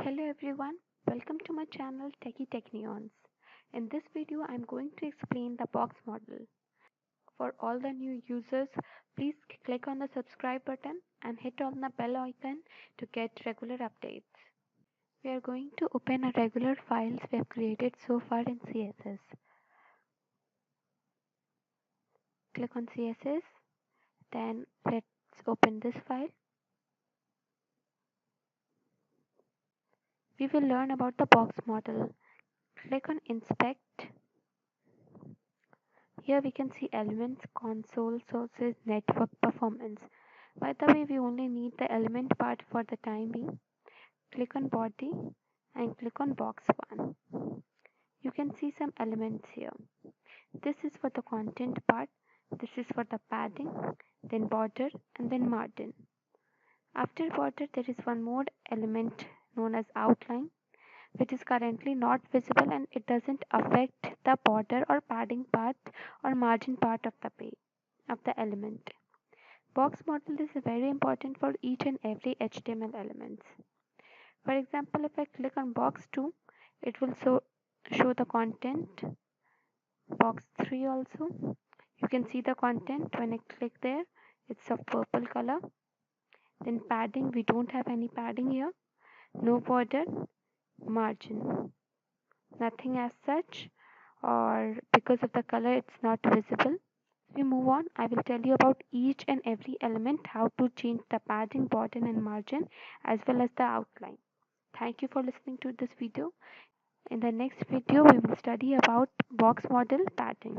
Hello everyone, welcome to my channel techitechnions. In this video, I'm going to explain the box model. For all the new users, please click on the subscribe button and hit on the bell icon to get regular updates. We are going to open a regular files we have created so far in CSS. Click on CSS, then let's open this file. We will learn about the box model. Click on inspect. Here we can see elements, console, sources, network, performance. By the way, we only need the element part for the time being. Click on body and click on box 1. You can see some elements here. This is for the content part, this is for the padding, then border and then margin. After border there is one more element known as outline, which is currently not visible and it doesn't affect the border or padding part or margin part of the page of the element. Box model is very important for each and every HTML elements. For example, if I click on box 2, it will show the content. Box 3 also. You can see the content when I click there. It's of purple color. Then padding, we don't have any padding here. No border, margin. Nothing as such, or because of the color it's not visible. We move on, I will tell you about each and every element, how to change the padding, border and margin as well as the outline. Thank you for listening to this video. In the next video we will study about box model padding.